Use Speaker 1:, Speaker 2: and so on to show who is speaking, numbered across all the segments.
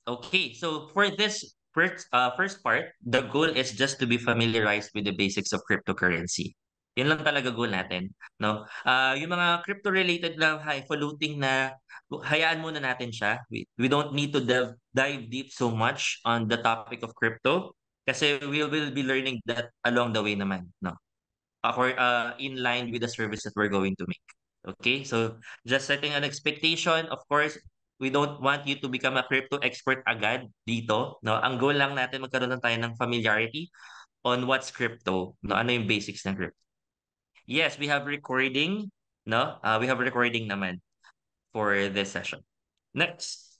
Speaker 1: Okay, so for this first part, the goal is just to be familiarized with the basics of cryptocurrency. Yun lang talaga goal natin, no? Yung mga crypto-related na highfalutin na hayaan muna natin siya. We don't need to dive deep so much on the topic of crypto kasi we will be learning that along the way naman, no? In line with the service that we're going to make. Okay, so just setting an expectation. Of course, we don't want you to become a crypto expert agad dito. No, ang goal lang natin magkaroon lang tayo ng familiarity on what's crypto. No, ano yung basics ng crypto. Yes, we have recording. No, we have recording naman for this session. Next.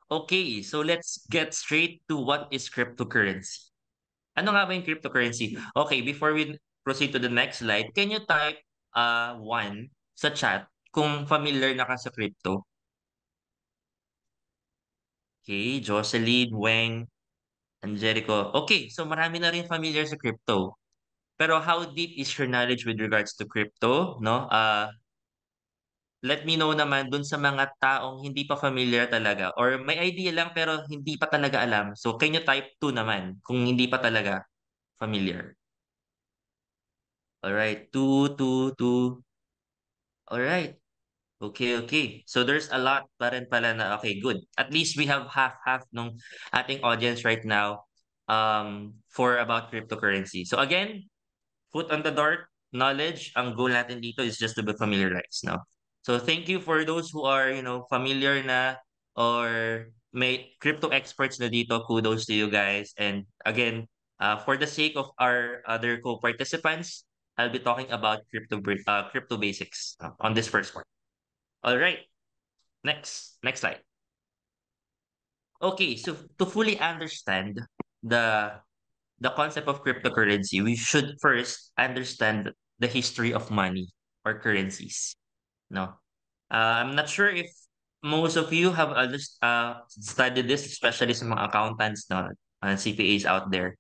Speaker 1: Okay, so let's get straight to what is cryptocurrency. Ano nga ba yung cryptocurrency? Okay, before we proceed to the next slide, can you type one sa chat kung familiar na ka sa crypto? Okay, Jocelyn, Weng, Angelico. Okay, so marami na rin familiar sa crypto. Pero how deep is your knowledge with regards to crypto, no? Let me know naman dun sa mga taong hindi pa familiar talaga or may idea lang pero hindi pa talaga alam. So can you type two naman kung hindi pa talaga familiar? All right, two, two, two. All right. Okay, okay. So there's a lot pa rin pala na okay, good. At least we have half nung ating audience right now for about cryptocurrency. So again, foot on the door, knowledge, ang goal natin dito is just to be familiarized, no? So thank you for those who are, familiar na or may crypto experts na dito. Kudos to you guys. And again, for the sake of our other co-participants, I'll be talking about crypto basics on this first part. All right. Next slide. Okay, so to fully understand the the concept of cryptocurrency, we should first understand the history of money or currencies. No, I'm not sure if most of you have studied this, especially sa mga accountants, no, and CPAs out there.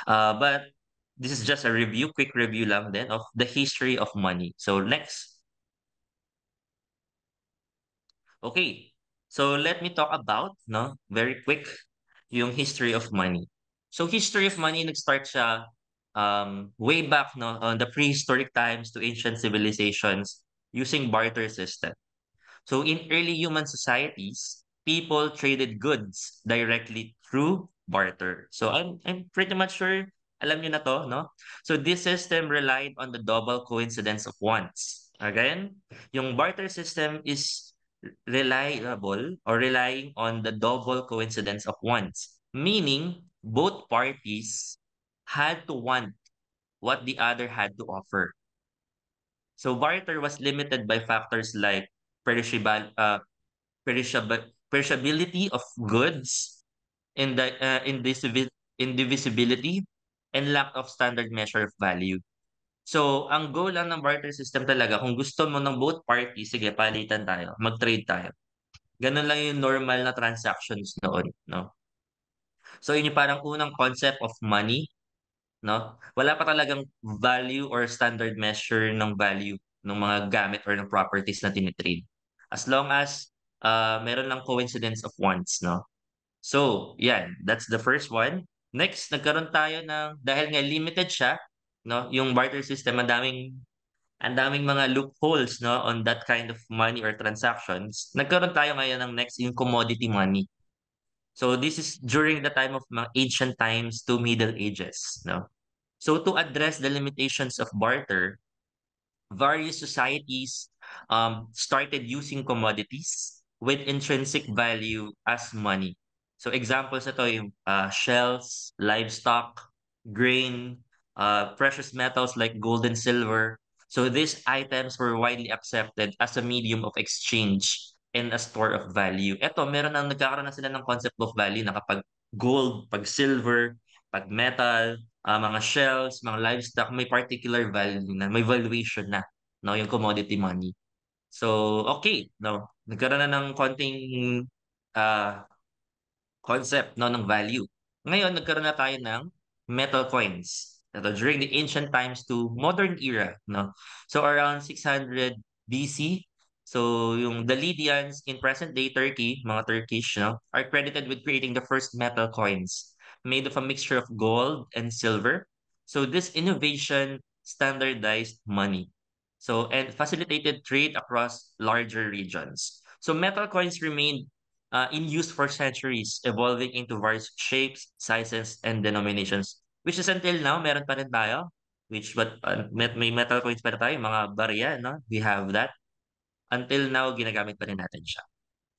Speaker 1: But this is just a review, quick review lang then of the history of money. So next. Okay. So let me talk about, no, very quick, yung history of money. So history of money nag-start siya way back, no, on the prehistoric times to ancient civilizations using barter system. So in early human societies, people traded goods directly through barter. So I'm pretty much sure alam niyo na to, no? So this system relied on the double coincidence of wants. Again, yung barter system is reliable or relying on the double coincidence of wants, meaning both parties had to want what the other had to offer. So barter was limited by factors like perishable, perishability of goods, in the indivisibility, and lack of standard measure of value. So, ang goal lang ng barter system talaga, kung gusto mo ng both parties, sige, palitan tayo, mag-trade tayo. Ganun lang yung normal na transactions noon, no? So, yun yung parang unang concept of money, no? Wala pa talagang value or standard measure ng value ng mga gamit or ng properties na tinitrade. As long as meron lang coincidence of wants, no? So, yan, that's the first one. Next, nagkaroon tayo ng, dahil nga limited siya, no, yung barter system, ang daming mga loopholes, no, on that kind of money or transactions. Nagkaroon tayo ngayon ng next, yung commodity money. So, this is during the time of mga ancient times to Middle Ages, no. So, to address the limitations of barter, various societies started using commodities with intrinsic value as money. So examples ito yung shells, livestock, grain, precious metals like gold and silver. So these items were widely accepted as a medium of exchange and a store of value. Ito, nagkakaroon na sila ng concept of value na kapag gold, pag silver, pag metal, mga shells, mga livestock, may particular value na, may valuation na, no, yung commodity money. So, okay, no, nagkaroon na ng konting uh, concept, no, ng value. Ngayon, nagkaroon na tayo ng metal coins. Ito, during the ancient times to modern era, no. So, around 600 BC, So yung the Lydians in present-day Turkey, mga Turkish, no, are credited with creating the first metal coins made of a mixture of gold and silver. So this innovation standardized money. So and facilitated trade across larger regions. So metal coins remained in use for centuries, evolving into various shapes, sizes, and denominations. Which is until now, meron pa rin tayo. Which but may metal coins pa rin tayo, mga barya, no? We have that until now ginagamit pa rin natin siya.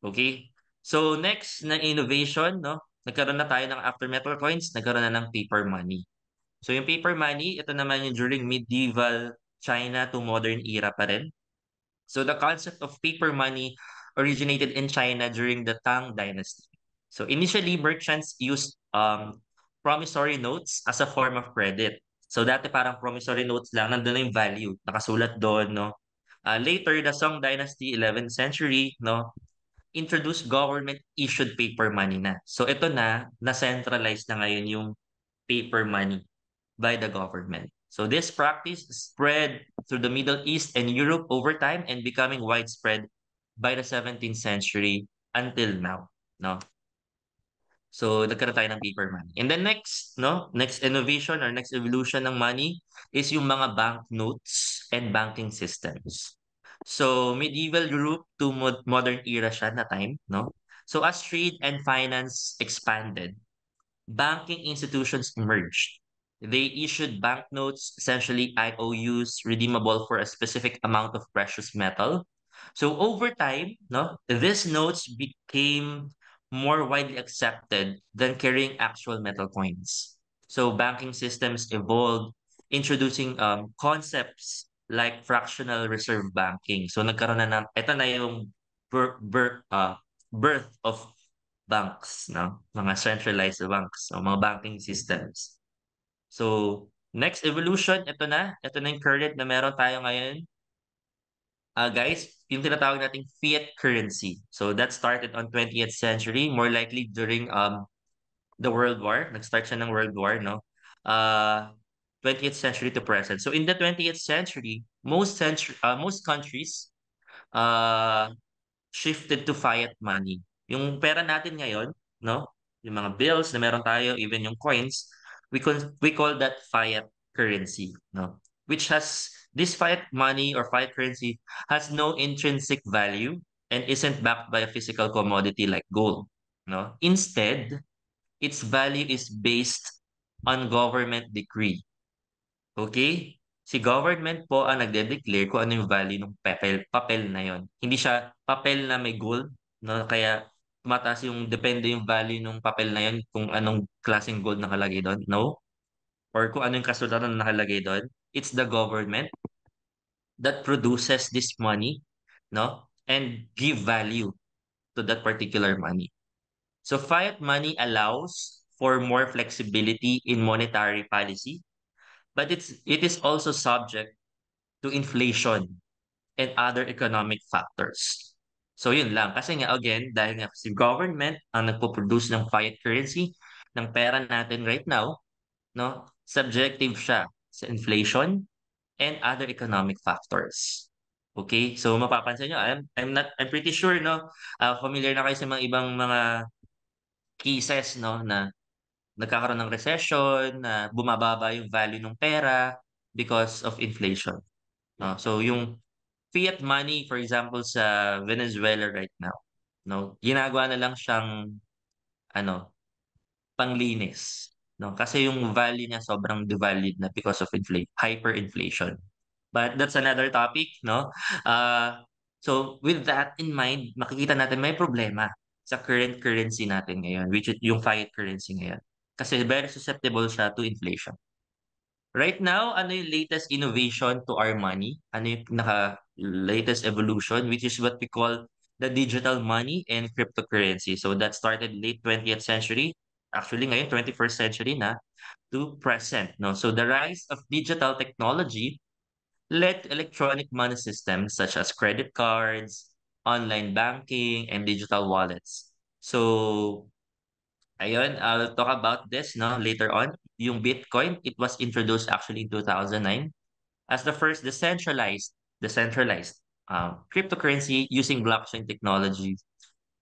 Speaker 1: Okay? So next na innovation, no? Nagkaroon na tayo ng after metal coins, nagkaroon na ng paper money. So yung paper money, ito naman yung during medieval China to modern era pa rin. So the concept of paper money originated in China during the Tang Dynasty. So initially, merchants used promissory notes as a form of credit. So dati parang promissory notes lang, nandun na yung value, nakasulat doon, no? Later, the Song Dynasty, 11th century, no, introduced government-issued paper money na. So ito na-centralize na ngayon yung paper money by the government. So this practice spread through the Middle East and Europe over time and becoming widespread by the 17th century until now, no? So nagkaroon tayo ng paper money. And then next, no, next innovation or next evolution ng money is yung mga banknotes and banking systems. So medieval Europe to modern era siya na time, no? So as trade and finance expanded, banking institutions emerged. They issued banknotes, essentially IOUs, redeemable for a specific amount of precious metal. So over time, no, these notes became more widely accepted than carrying actual metal coins. So banking systems evolved, introducing concepts like fractional reserve banking. So nagkaroon na ito na yung birth of banks, no? Mga centralized banks, o mga banking systems. So, next evolution, ito na yung current na meron tayo ngayon. Guys, yung tinatawag nating fiat currency. So, that started on 20th century, more likely during the World War. Nag-start siya ng World War, no? 20th century to present. So, in the 20th century, most countries uh, shifted to fiat money. Yung pera natin ngayon, no? Yung mga bills na meron tayo, even yung coins, we call that fiat currency, no? Which has this fiat money or fiat currency has no intrinsic value and isn't backed by a physical commodity like gold, no? Instead, its value is based on government decree. Okay? Si government po ang nagde-declare kung ano yung value ng papel na yon. Hindi siya papel na may gold, no? Kaya tumataas yung depende yung value ng papel na yon kung anong klaseng gold nakalagay doon. No? Or kung ano yung kasulatan na nakalagay doon. It's the government that produces this money, no? And give value to that particular money. So fiat money allows for more flexibility in monetary policy, but it is also subject to inflation and other economic factors. So yun lang. Kasi nga again, dahil nga si government ang nagpo-produce ng fiat currency, ng pera natin right now, no? Subjective siya sa inflation and other economic factors. Okay? So mapapansin nyo, I'm pretty sure, no? Familiar na kayo sa mga ibang mga cases, no? Na nagkakaroon ng recession, na bumababa yung value ng pera because of inflation. No? So yung fiat money, for example, sa Venezuela right now, no, ginagawa na lang siyang ano, panglinis, no? Kasi yung value niya sobrang devalued na because of hyperinflation. But that's another topic, no? So with that in mind, makikita natin may problema sa current currency natin ngayon, which is yung fiat currency ngayon. Kasi very susceptible siya to inflation. Right now, ano yung latest innovation to our money? Ano yung latest evolution, which is what we call the digital money and cryptocurrency. So that started late 20th century. Actually, ngayon, 21st century na to present. No? So the rise of digital technology led to electronic money systems such as credit cards, online banking, and digital wallets. So ayun, I'll talk about this no later on. Yung Bitcoin, it was introduced actually in 2009 as the first decentralized. cryptocurrency using blockchain technology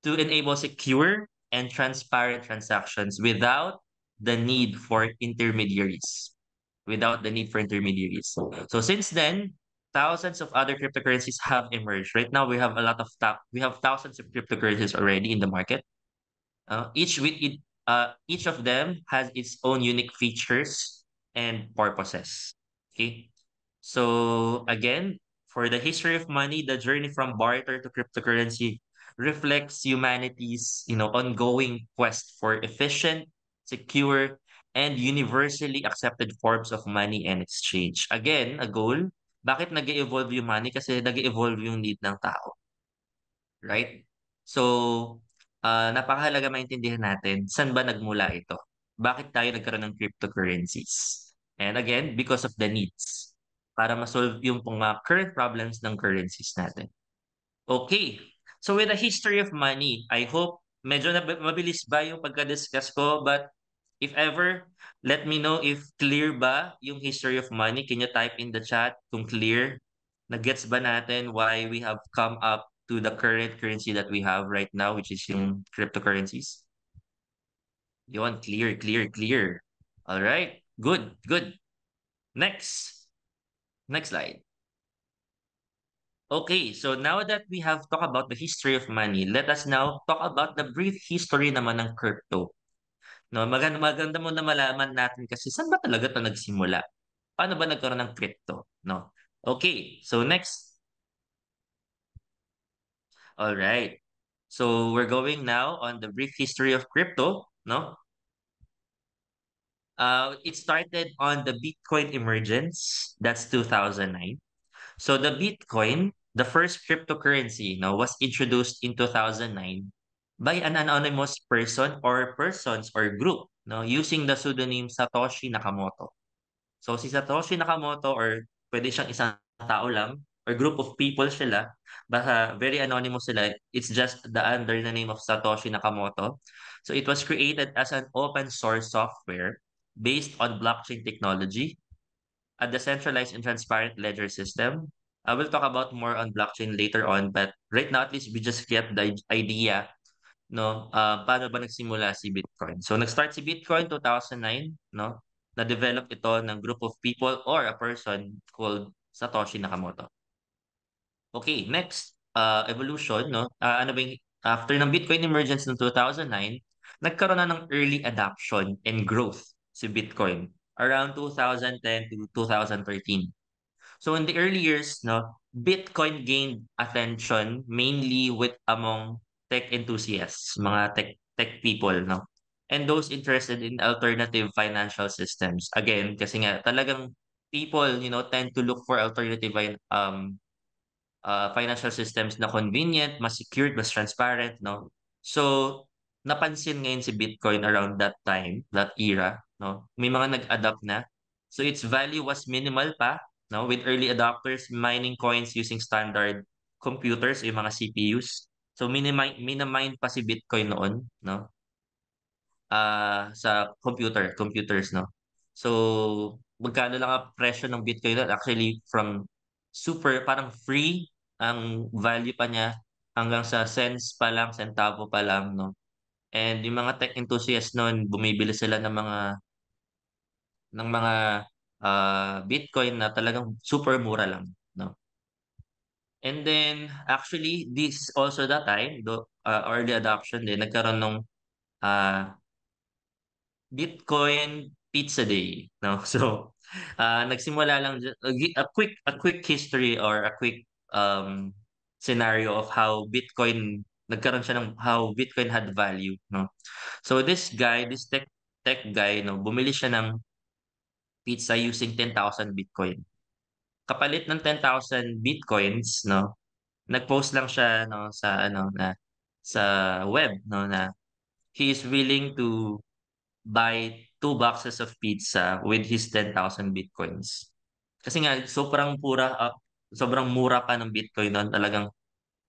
Speaker 1: to enable secure and transparent transactions without the need for intermediaries. Without the need for intermediaries. So since then, thousands of other cryptocurrencies have emerged. Right now, we have thousands of cryptocurrencies already in the market. Each of them has its own unique features and purposes. Okay, so again, for the history of money, the journey from barter to cryptocurrency reflects humanity's ongoing quest for efficient, secure, and universally accepted forms of money and exchange. Again, a goal. Bakit nag-evolve yung money? Kasi nag-evolve yung need ng tao. Right? So, napakahalaga maintindihan natin saan ba nagmula ito? Bakit tayo nagkaroon ng cryptocurrencies? And again, because of the needs para ma-solve yung mga current problems ng currencies natin. Okay. So with the history of money, I hope medyo mabilis ba yung pagka-discuss ko, but if ever, let me know if clear ba yung history of money. Can you type in the chat kung clear? Nag-gets ba natin why we have come up to the current currency that we have right now, which is yung cryptocurrencies? Yun, clear, clear, clear. All right, good, good. Next, next slide. Okay, so now that we have talked about the history of money, let us now talk about the brief history naman ng crypto. No, maganda mo na malaman natin kasi saan ba talaga 'to nagsimula? Paano ba nagkaroon ng crypto, no? Okay, so next. All right. So we're going now on the brief history of crypto, no? It started on the Bitcoin emergence. That's 2009. So the Bitcoin, the first cryptocurrency, was introduced in 2009 by an anonymous person or persons or group, using the pseudonym Satoshi Nakamoto. So si Satoshi Nakamoto or pwede siyang isang tao lang or group of people sila, basta very anonymous sila. It's just under the name of Satoshi Nakamoto. So it was created as an open source software based on blockchain technology, a decentralized and transparent ledger system. I will talk about more on blockchain later on, but right now at least we just get the idea, no, paano ba nagsimula si Bitcoin. So nag-start si Bitcoin 2009, no? Na-develop ito ng group of people or a person called Satoshi Nakamoto. Okay, next, evolution, no? Ano ba yung, after ng Bitcoin emergence noong 2009, nagkaroon na ng early adoption and growth si Bitcoin around 2010 to 2013. So in the early years, no, Bitcoin gained attention mainly with among tech enthusiasts, mga tech people, no? And those interested in alternative financial systems. Again, kasi nga talagang people, tend to look for alternative financial systems na convenient, mas secured, mas transparent, no? So, napansin ngayon si Bitcoin around that time, that era, no? May mga nag-adapt na. So, its value was minimal pa, no? With early adopters mining coins using standard computers, yung mga CPUs. So, minamine pa si Bitcoin noon, no? Sa computers, no? So, magkano lang ang presyo ng Bitcoin doon? Actually, from super, parang free ang value pa niya hanggang sa cents pa lang, centavo pa lang, no? And yung mga tech enthusiasts noon, bumibili sila ng mga Bitcoin na talagang super mura lang, no? And then, actually, this is also the time, early adoption din, nagkaroon ng uh, Bitcoin Pizza Day, no? So, nagsimula lang a quick history or a quick scenario of how Bitcoin nagkaroon siya ng how Bitcoin had value, no? So this guy, this tech guy, no, bumili siya ng pizza using 10,000 Bitcoin. Kapalit ng 10,000 Bitcoins, no, nag-post lang siya, no, sa ano na sa web, no, na he is willing to buy 2 boxes of pizza with his 10,000 Bitcoins. Kasi nga, sobrang mura pa ng Bitcoin noon. Talagang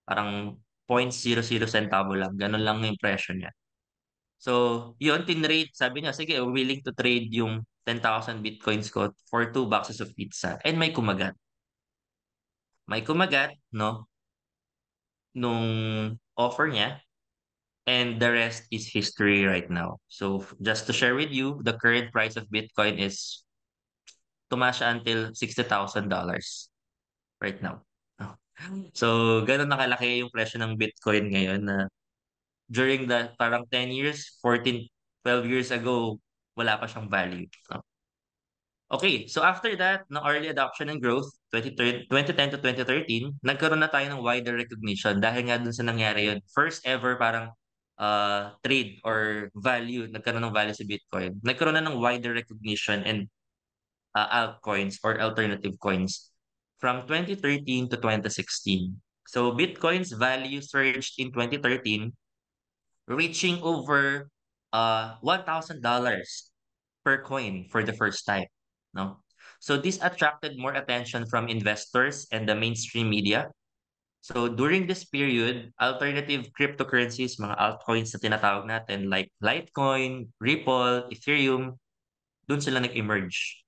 Speaker 1: parang 0.00 centavo lang. Ganun lang yung presyo niya. So, yun, tinrade. Sabi niya, sige, willing to trade yung 10,000 Bitcoins ko for 2 boxes of pizza. And may kumagat. may kumagat, no, nung offer niya, and the rest is history right now. So just to share with you, the current price of Bitcoin is tumaas siya until $60,000 right now. Oh. So, gano'n na kalaki yung presyo ng Bitcoin ngayon na during the parang 10 years, 14, 12 years ago, wala pa siyang value. No? Okay, so after that, no early adoption and growth, 2010 to 2013, nagkaroon na tayo ng wider recognition dahil nga dun sa nangyari yun. First ever parang trade or value, nagkaroon ng value sa Bitcoin. Nagkaroon na ng wider recognition and altcoins or alternative coins from 2013 to 2016. So Bitcoin's value surged in 2013, reaching over $1,000 per coin for the first time. No? So this attracted more attention from investors and the mainstream media. So during this period, alternative cryptocurrencies, mga altcoins na tinatawag natin like Litecoin, Ripple, Ethereum, dun sila nag-emerge.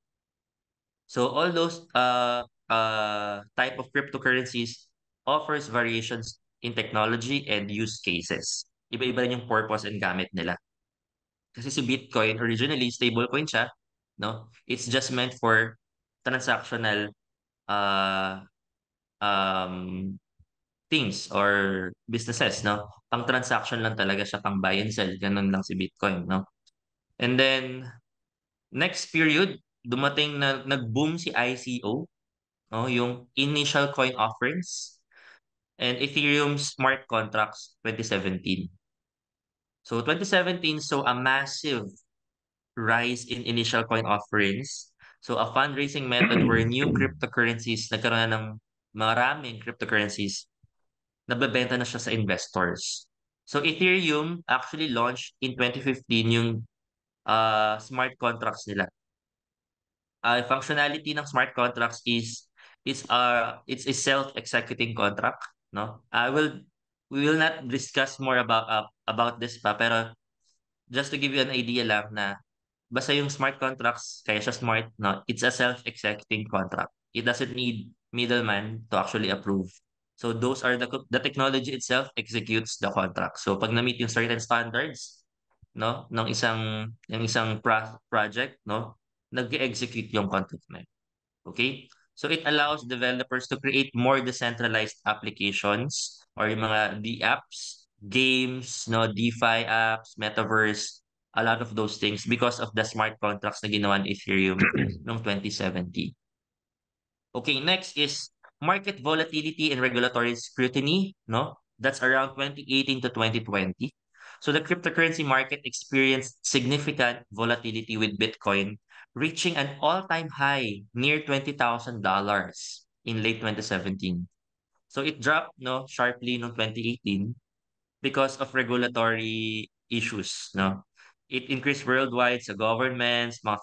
Speaker 1: So all those type of cryptocurrencies offers variations in technology and use cases. Iba-iba rin yung purpose and gamit nila. Kasi si Bitcoin, originally stablecoin siya, no? It's just meant for transactional uh, um, things or businesses, no? Pang transaction lang talaga siya, pang buy and sell. Ganun lang si Bitcoin, no? And then next period, dumating na nag-boom si ICO, no? Yung initial coin offerings and Ethereum smart contracts 2017. So 2017 saw a massive rise in initial coin offerings. So a fundraising method where new cryptocurrencies, nagkaroon na ng maraming cryptocurrencies, nabebenta na siya sa investors. So Ethereum actually launched in 2015 yung smart contracts nila. Functionality ng smart contracts it's a self-executing contract, no? We will not discuss more about this pa, pero just to give you an idea lang na basta yung smart contracts, kaya siya smart, no? It's a self-executing contract. It doesn't need middleman to actually approve. So those are the technology itself executes the contract. So pag na-meet yung certain standards, no, ng isang project, no, nag-execute yung contract na yun. Okay? So it allows developers to create more decentralized applications or yung mga D-apps, games, no, DeFi apps, metaverse, a lot of those things because of the smart contracts na ginawa ni Ethereum noong 2017. Okay, next is market volatility and regulatory scrutiny, no? That's around 2018 to 2020. So the cryptocurrency market experienced significant volatility with Bitcoin reaching an all-time high near $20,000 in late 2017. So it dropped no sharply no 2018 because of regulatory issues, no? It increased worldwide sa governments, mga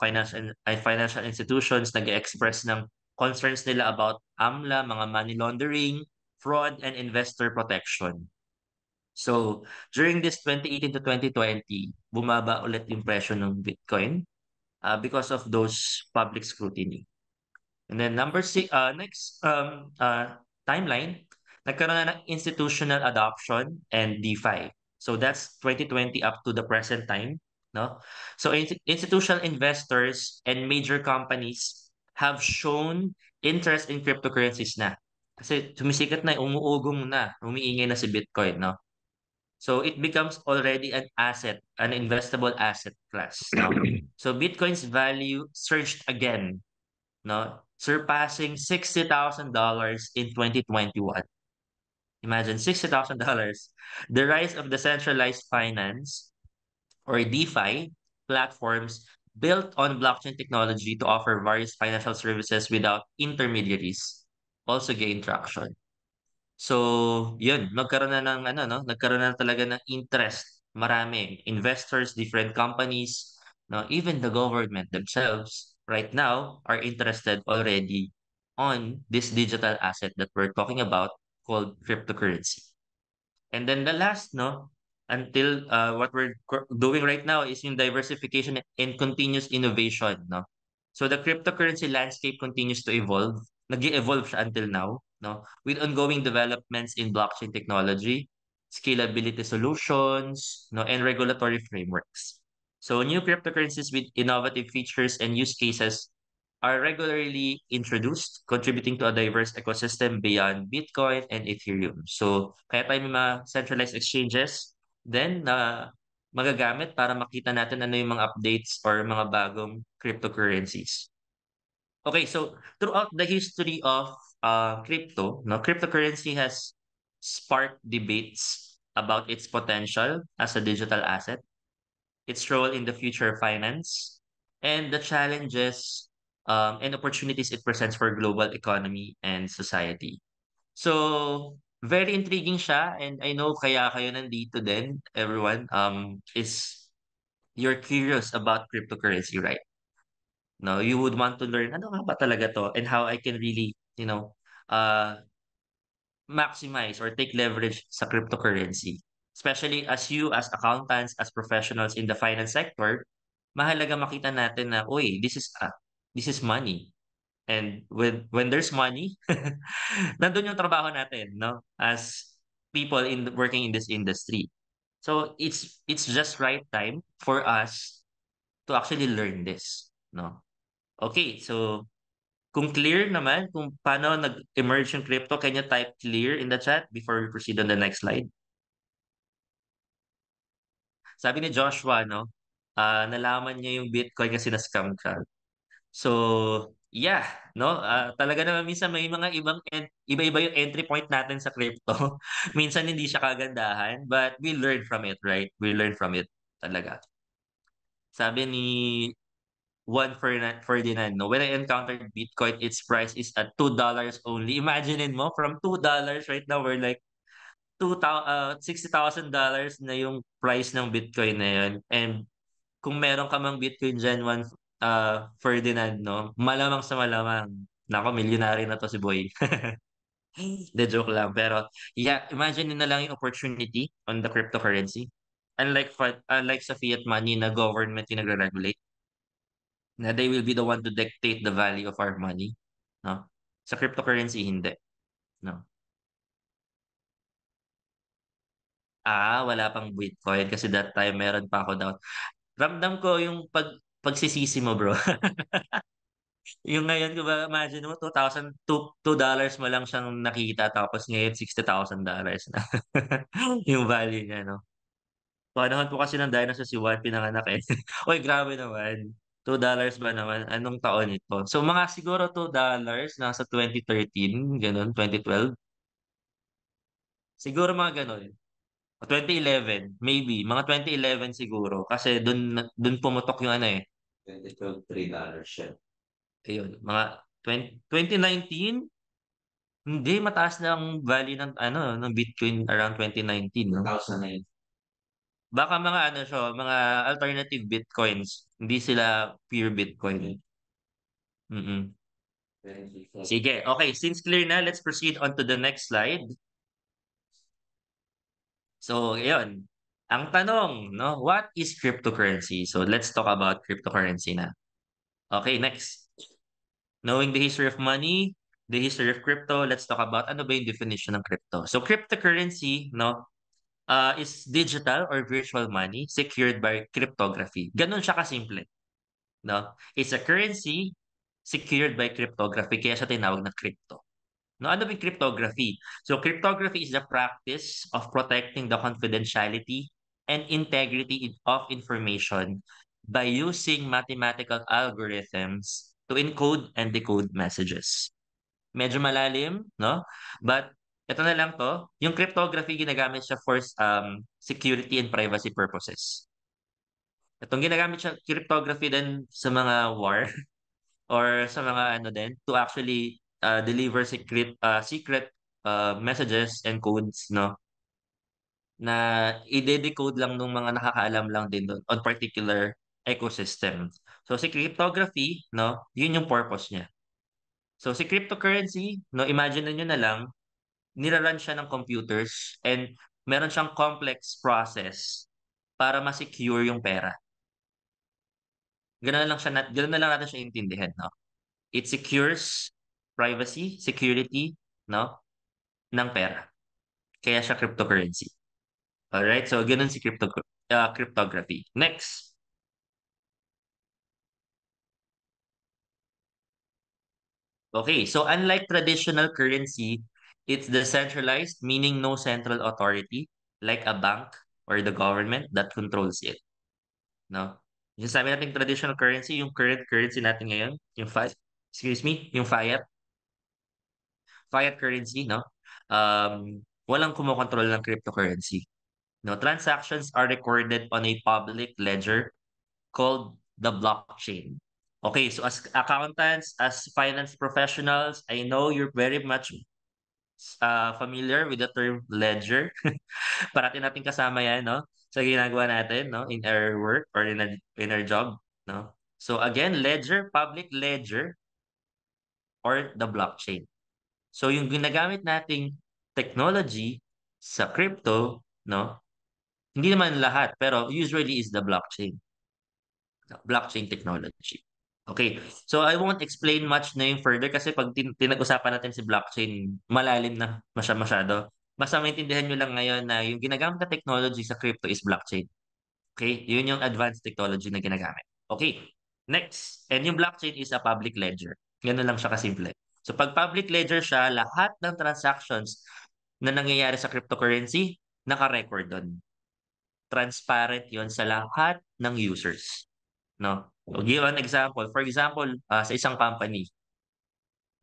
Speaker 1: financial institutions nag-express ng concerns nila about AMLA, mga money laundering, fraud, and investor protection. So, during this 2018 to 2020, bumaba ulit yung presyo ng Bitcoin because of those public scrutiny. And then next timeline, nagkaroon na ng institutional adoption and DeFi. So that's 2020 up to the present time, no? So institutional investors and major companies have shown interest in cryptocurrencies na. Kasi sumisikat na, umuugong na, umiingay na si Bitcoin, no? So it becomes already an asset, an investable asset class, no? So Bitcoin's value surged again, no? Surpassing $60,000 in 2021. Imagine $60,000. The rise of decentralized finance or DeFi platforms built on blockchain technology to offer various financial services without intermediaries also gained traction. So, yun, nagkaroon na ng ano, no? Nagkaroon na talaga ng interest. Marami. Investors, different companies, no? Even the government themselves right now are interested already on this digital asset that we're talking about called cryptocurrency. And then the last, no, until what we're doing right now is in diversification and continuous innovation, no? So the cryptocurrency landscape continues to evolve. Nag-evolve siya until now. no? With ongoing developments in blockchain technology, scalability solutions, no, and regulatory frameworks. So new cryptocurrencies with innovative features and use cases are regularly introduced, contributing to a diverse ecosystem beyond Bitcoin and Ethereum. So kaya tayo may mga centralized exchanges then na magagamit para makita natin ano yung mga updates or mga bagong cryptocurrencies. Okay, so throughout the history of crypto, no, cryptocurrency has sparked debates about its potential as a digital asset, its role in the future of finance, and the challenges and opportunities it presents for global economy and society. So, very intriguing siya and I know kaya kayo nandito din, everyone, is you're curious about cryptocurrency, right? No, you would want to learn ano nga ba talaga to and how I can really, uh, maximize or take leverage sa cryptocurrency. Especially as you, as accountants, as professionals in the finance sector, mahalaga makita natin na, uy, this is money. And when there's money, nandun yung trabaho natin, no? As people working in this industry. So it's just right time for us to actually learn this, no? Okay, so kung clear naman kung paano nag-emerge yung crypto, can you type clear in the chat before we proceed on the next slide? Sabi ni Joshua, no, nalaman niya yung Bitcoin kasi na-scam ka. So, yeah, no, talaga naman minsan may mga iba-iba yung entry point natin sa crypto. Minsan hindi siya kagandahan, but we learn from it, right? We learn from it talaga. Sabi ni Ferdinand, no, when I encountered Bitcoin, its price is at $2 only. Imagine mo, from $2 right now, we're like $60,000 na yung price ng Bitcoin na yun. And kung meron ka mang Bitcoin Gen 1, Ferdinand, no, malamang sa malamang, nako, milyonary na to si Boy. The joke lang. Pero, yeah, imagine nyo na lang yung opportunity on the cryptocurrency. Unlike sa fiat money na government yung nagre-regulate, na they will be the one to dictate the value of our money, no? Sa cryptocurrency, hindi, no? Wala pang Bitcoin kasi that time meron pa ako down. Ramdam ko yung pagsisisi mo, bro. Yung ngayon, di ba, imagine mo, 2,000, $2 mo lang siyang nakita tapos ngayon $60,000 na. Yung value niya, no? Panahon po kasi ng dinosaur si Juan pinanganak eh. Uy, grabe naman. $2 ba naman? Anong taon ito? So mga siguro $2 nasa 2013, ganun, 2012. Siguro mga ganun. O 2011, maybe. Mga 2011 siguro. Kasi dun pumutok yung ano eh. 2012, $3 siya. Ayun, mga 2019, hindi, mataas na ang value ng ano ng Bitcoin around 2019, no? 2009. Baka mga ano siya, mga alternative Bitcoins. Hindi sila pure Bitcoin. Mm-mm. Sige, okay. Since clear na, let's proceed on to the next slide. So, ayun. Ang tanong, no, what is cryptocurrency? So, let's talk about cryptocurrency na. Okay, next. Knowing the history of money, the history of crypto, let's talk about ano ba yung definition ng crypto. So, cryptocurrency, no, is digital or virtual money secured by cryptography. Ganun siya kasimple, no? It's a currency secured by cryptography, kaya siya tinawag na crypto. No, ano ba yung cryptography? So, cryptography is the practice of protecting the confidentiality and integrity of information by using mathematical algorithms to encode and decode messages. Medyo malalim, no? But ito na lang to, yung cryptography ginagamit siya for security and privacy purposes. Itong ginagamit siya cryptography din sa mga war or sa mga ano din to actually deliver secret messages and codes, no, na i-decode lang ng mga nakakaalam lang din doon on particular ecosystem. So si cryptography, no, yun yung purpose niya. So si cryptocurrency, no, imagine niyo na lang nira-run siya ng computers and meron siyang complex process para ma-secure yung pera. Ganun na lang natin siya intindihan, no? It secures privacy, security, no, ng pera. Kaya siya cryptocurrency. Alright? So, ganun si cryptography. Next. Okay, so unlike traditional currency, it's decentralized, meaning no central authority, like a bank or the government that controls it. No? Yung sabi natin traditional currency, yung current currency natin ngayon, yung yung fiat currency, no? Walang kumokontrol ng cryptocurrency. No, transactions are recorded on a public ledger called the blockchain. Okay, so as accountants, as finance professionals, I know you're very much familiar with the term ledger. Parati natin kasama yan, no? Sa ginagawa natin, no? In our work or in our job, no? So again, ledger, public ledger, or the blockchain. So yung ginagamit nating technology sa crypto, no? Hindi naman lahat, pero usually is the blockchain technology. Okay, so I won't explain much na yung further kasi pag pinag-usapan natin si blockchain, malalim na masyado. Basta maintindihan nyo lang ngayon na yung ginagamit na technology sa crypto is blockchain. Okay, yun yung advanced technology na ginagamit. Okay, next. And yung blockchain is a public ledger. Ganun lang siya kasimple. So pag public ledger siya, lahat ng transactions na nangyayari sa cryptocurrency, naka-record doon. Transparent yon sa lahat ng users. No? So, give an example. For example, sa isang company,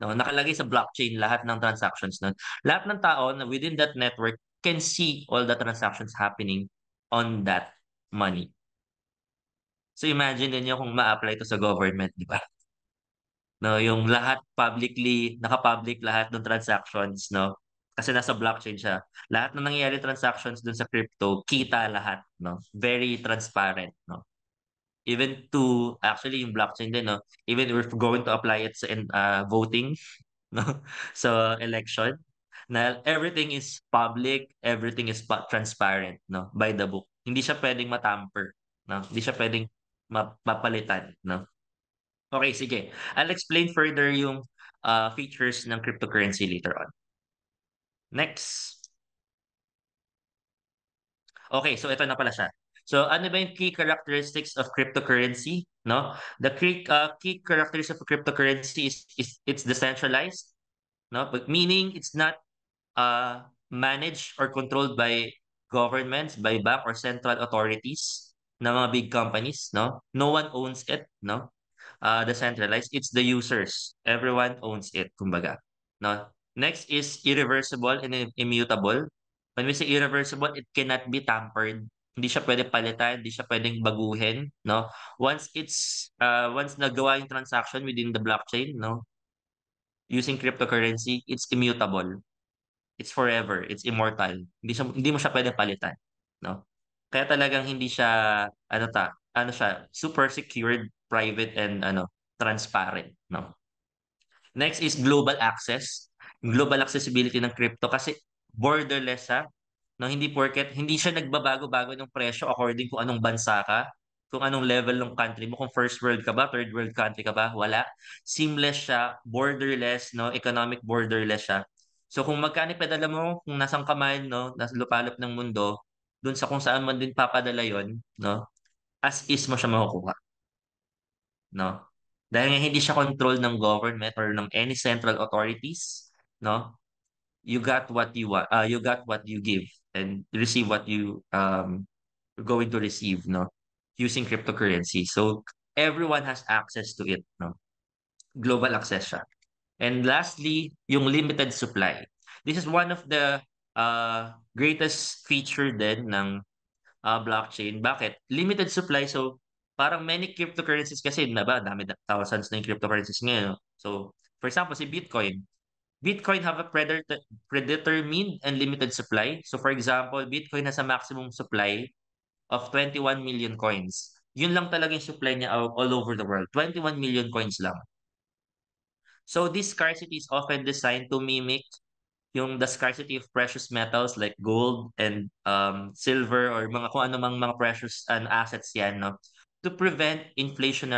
Speaker 1: no, nakalagay sa blockchain lahat ng transactions nun. Lahat ng tao na within that network can see all the transactions happening on that money. So imagine niyo kung ma-apply to sa government, di ba? No, yung lahat publicly, naka-public lahat ng transactions, no? Kasi nasa blockchain siya. Lahat ng nangyayari transactions dun sa crypto, kita lahat, no? Very transparent, no? Even to actually yung blockchain din, no? Even if we're going to apply it sa voting, no? So election, na everything is public, everything is transparent, no? By the book. Hindi siya pwedeng matamper, no? Hindi siya pwedeng mapalitan, no? Okay, sige. I'll explain further yung features ng cryptocurrency later on. Next. Okay, so ito na pala siya. So ano ba yung key characteristics of cryptocurrency? No? The key characteristics of cryptocurrency is it's decentralized, no? But meaning it's not managed or controlled by governments, by bank or central authorities na mga big companies, no? No one owns it, no? Decentralized, it's the users. Everyone owns it, kumbaga. No? Next is irreversible and immutable. When we say irreversible, it cannot be tampered. Hindi siya pwede palitan, hindi siya pwedeng baguhin, no? Once nagawa yung transaction within the blockchain, no? Using cryptocurrency, it's immutable. It's forever, it's immortal. Hindi mo siya pwedeng palitan, no? Kaya talagang hindi siya ano siya, super secured, private and transparent, no? Next is global access. Global accessibility ng crypto kasi borderless siya, no? Hindi siya nagbabago-bago ng presyo according kung anong bansa ka, kung anong level ng country mo, kung first world ka ba, third world country ka ba, wala. Seamless siya, borderless, no? Economic borderless siya. So kung magkano padala mo, kung nasang ka man, no, nasa lupalop ng mundo, dun sa kung saan man din papadala yon, no? As is mo siya makukuha, no? Dahil nga hindi siya control ng government or ng any central authorities, no? You got what you want, you got what you give and receive what you are going to receive, no? Using cryptocurrency. So everyone has access to it, no? Global access siya. And lastly, yung limited supply. This is one of the greatest feature din ng blockchain. Bakit? Limited supply. So, parang many cryptocurrencies kasi, na ba, dami thousands na yung cryptocurrencies ngayon. So, for example, si Bitcoin. Bitcoin have a predetermined and limited supply. So, for example, Bitcoin has a maximum supply of 21 million coins. Yun lang talaga yung supply niya all over the world. 21 million coins lang. So, this scarcity is often designed to mimic yung the scarcity of precious metals like gold and silver or mga kung ano mang mga precious assets yan, no? To prevent inflation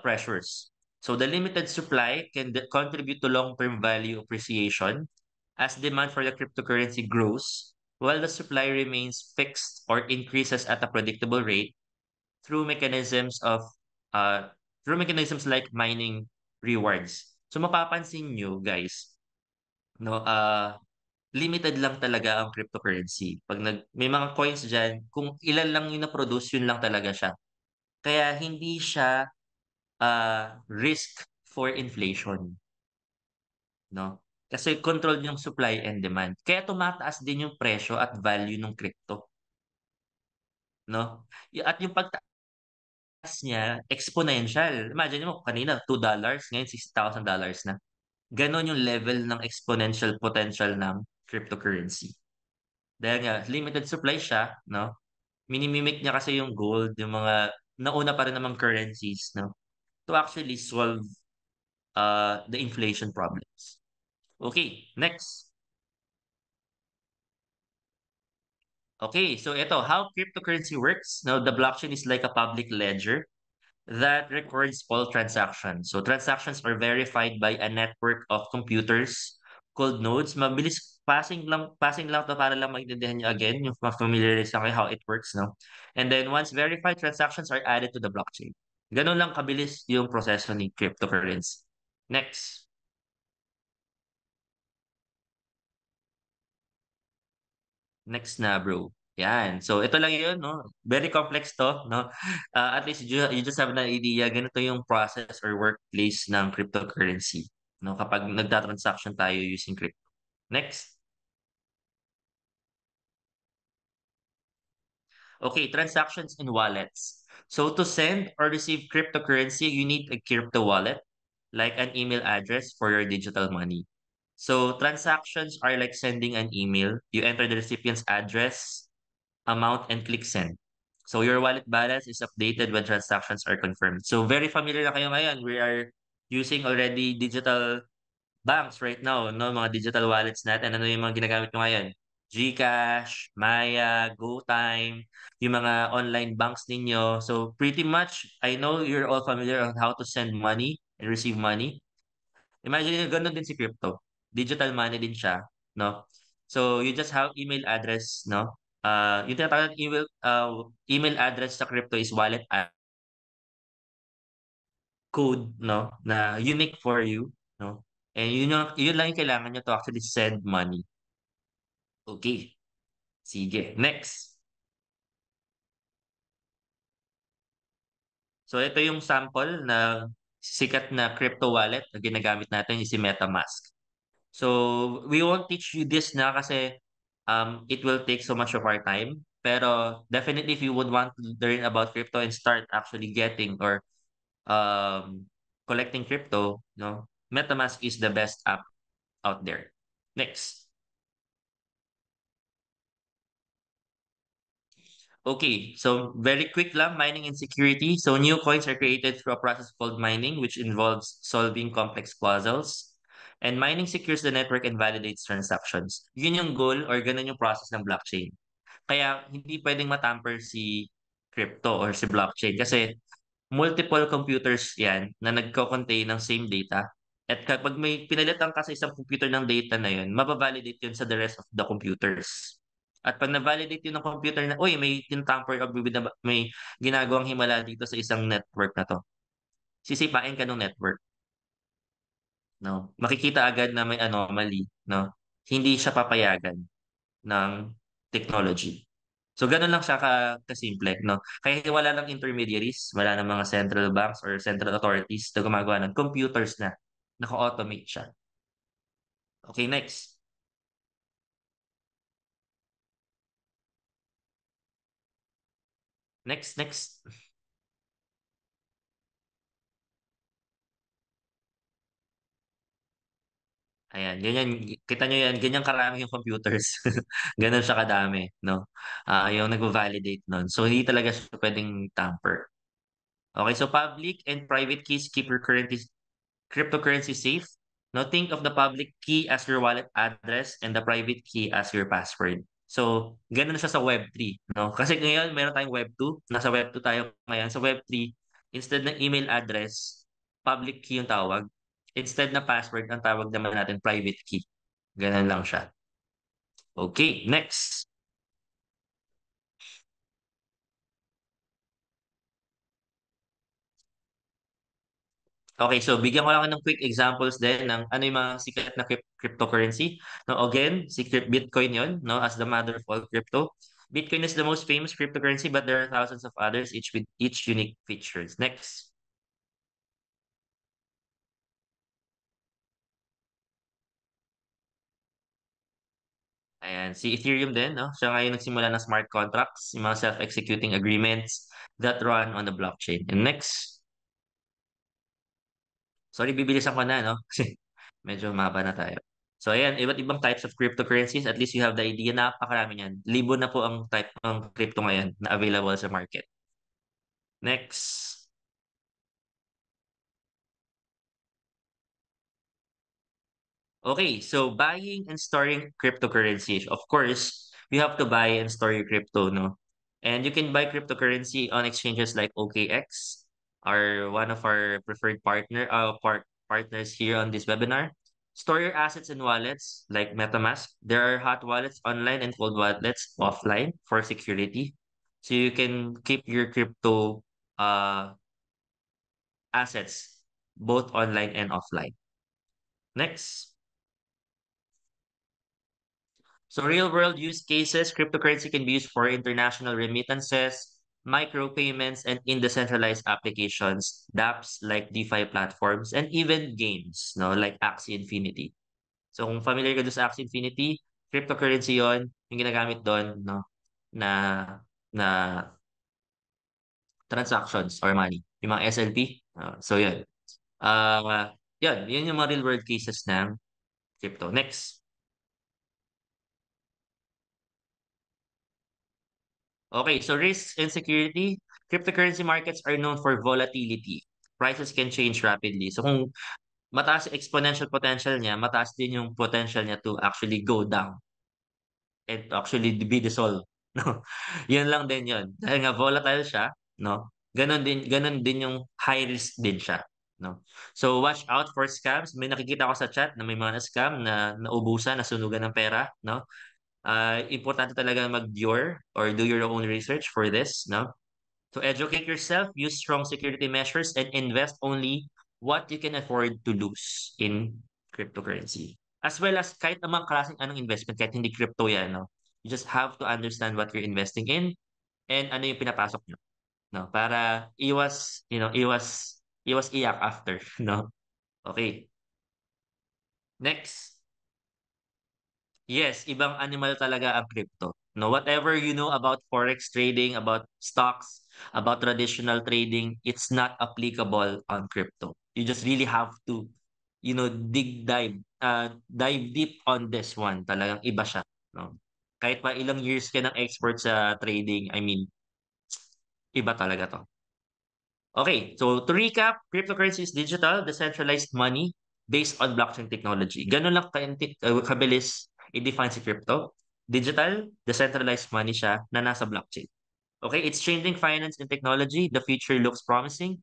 Speaker 1: pressures. So the limited supply can contribute to long-term value appreciation as demand for the cryptocurrency grows, while the supply remains fixed or increases at a predictable rate through mechanisms of uh, through mechanisms like mining rewards. So mapapansin nyo guys, no, limited lang talaga ang cryptocurrency. Pag may mga coins diyan, kung ilan lang yung na-produce, yun lang talaga siya. Kaya hindi siya risk for inflation, no? Kasi controlled yung supply and demand. Kaya tumataas din yung presyo at value ng crypto, no? At yung pagtaas niya, exponential. Imagine mo, kanina $2, ngayon $60,000 na. Ganon yung level ng exponential potential ng cryptocurrency. Dahil nga, limited supply siya, no? Minimimic niya kasi yung gold, yung mga nauna pa rin namang currencies, no? To actually solve the inflation problems. Okay, next. Okay, so ito, how cryptocurrency works. Now, the blockchain is like a public ledger that records all transactions. So transactions are verified by a network of computers called nodes. Mabilis passing lang to para lang maintindihan niyo again, yung familiarize lang kayo how it works, no? And then once verified, transactions are added to the blockchain. Ganun lang kabilis yung proseso ni cryptocurrency. Next. Next na, bro. Yan. So, ito lang yun, no? Very complex to, no? At least you just have an idea, ganito yung process or workplace ng cryptocurrency, no? Kapag nagta-transaction tayo using crypto. Next. Okay, transactions in wallets. So, to send or receive cryptocurrency, you need a crypto wallet, like an email address for your digital money. So, transactions are like sending an email. You enter the recipient's address, amount, and click send. So your wallet balance is updated when transactions are confirmed. So very familiar na kayo ngayon. We are using already digital banks right now, no? Mga digital wallets natin. Ano yung mga ginagamit ko ngayon? GCash, Maya, GoTime, yung mga online banks ninyo. So pretty much, I know you're all familiar on how to send money and receive money. Imagine nyo, ganun din si crypto. Digital money din siya, no? So, you just have email address, no? Yung tinatawag email address sa crypto is wallet code, no? Na unique for you, no? And yun lang yung kailangan nyo to actually send money. Okay. Sige. Next. So, ito yung sample na sikat na crypto wallet na ginagamit natin yung si MetaMask. So, we won't teach you this na kasi it will take so much of our time. Pero definitely if you would want to learn about crypto and start actually getting or um, collecting crypto, no, MetaMask is the best app out there. Next. Okay, so very quick lang, mining and security. So new coins are created through a process called mining, which involves solving complex puzzles. And mining secures the network and validates transactions. Yun yung goal or ganun yung process ng blockchain. Kaya hindi pwedeng matamper si crypto or si blockchain kasi multiple computers yan na nagko-contain ng same data. At kapag may pinalitan ka sa isang computer ng data na yun, mababalidate yun sa the rest of the computers. At pag na-validate yun ng computer na, uy, may tintamper or may ginagawang himala dito sa isang network na to, sisipain ka ng network. No? Makikita agad na may anomaly. No? Hindi siya papayagan ng technology. So, ganun lang siya kasimple, no? Kaya wala ng intermediaries, wala ng mga central banks or central authorities na gumagawa ng computers na naka-automate siya. Okay, next. Next. Ayan, ganyan, kita nyo yan, ganyan karami yung computers. Ganun siya kadami, no? Yung nag-validate nun. So, hindi talaga siya pwedeng tamper. Okay, so public and private keys keep your cryptocurrency safe. Now, think of the public key as your wallet address and the private key as your password. So, ganun siya sa Web3, no? Kasi ngayon, meron tayong Web2. Nasa Web2 tayo ngayon. Sa Web3, instead ng email address, public key yung tawag. Instead na password, ang tawag naman natin private key. Ganun lang siya. Okay, next. Okay, so bigyan ko lang ng quick examples din ng ano yung mga sikat na cryptocurrency. No, again, secret Bitcoin yon, no, as the mother of all crypto. Bitcoin is the most famous cryptocurrency, but there are thousands of others, each with each unique features. Next. Ayan, si Ethereum din, no? Siya ngayon nagsimula ng smart contracts, yung mga self-executing agreements that run on the blockchain. And next, sorry, bibilisan ko na, no? Kasi medyo mahaba na tayo. So, ayan, iba't ibang types of cryptocurrencies. At least you have the idea. Napakarami niyan. Libo na po ang type ng crypto ngayon na available sa market. Next. Okay, so buying and storing cryptocurrencies. Of course, you have to buy and store your crypto, no? And you can buy cryptocurrency on exchanges like OKX, are one of our preferred partners here on this webinar. Store your assets in wallets like MetaMask. There are hot wallets online and cold wallets offline for security. So you can keep your crypto uh, assets both online and offline. Next. So real world use cases, cryptocurrency can be used for international remittances, micropayments, and in decentralized applications, dApps like DeFi platforms, and even games, no, like Axie Infinity. So kung familiar ka doon sa Axie Infinity, cryptocurrency yon yung ginagamit doon, no, na na transactions or money, yung mga SLP. So yun. Yun yung mga real world cases ng crypto. Next. Okay, so risks and security. Cryptocurrency markets are known for volatility. Prices can change rapidly. So kung mataas yung exponential potential niya, mataas din yung potential niya to actually go down and to actually be dissolved. No? Yun lang din yun. Dahil nga volatile siya, no? Ganon din yung high risk din siya. No? So watch out for scams. May nakikita ko sa chat na may mga na-scam na naubusan, nasunugan ng pera, no? Importante talaga mag-your or do your own research for this, no? To educate yourself, use strong security measures, and invest only what you can afford to lose in cryptocurrency. As well as kahit namang klaseng anong investment, kahit hindi crypto yan, no? You just have to understand what you're investing in and ano yung pinapasok nyo, no? Para iwas iyak after, no? Okay. Next. Yes, ibang animal talaga ang crypto. No, whatever you know about forex trading, about stocks, about traditional trading, it's not applicable on crypto. You just really have to, dive deep on this one. Talagang iba siya, no? Kahit pa ilang years ka ng expert sa trading, I mean, iba talaga to. Okay, so to recap, cryptocurrency is digital, decentralized money based on blockchain technology. Ganun lang kabilis i-define si crypto. Digital, decentralized money siya na nasa blockchain. Okay, it's changing finance and technology. The future looks promising.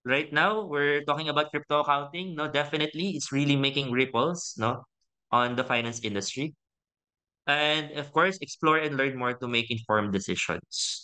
Speaker 1: Right now, we're talking about crypto accounting. No, definitely, it's really making ripples, no, on the finance industry. And of course, explore and learn more to make informed decisions.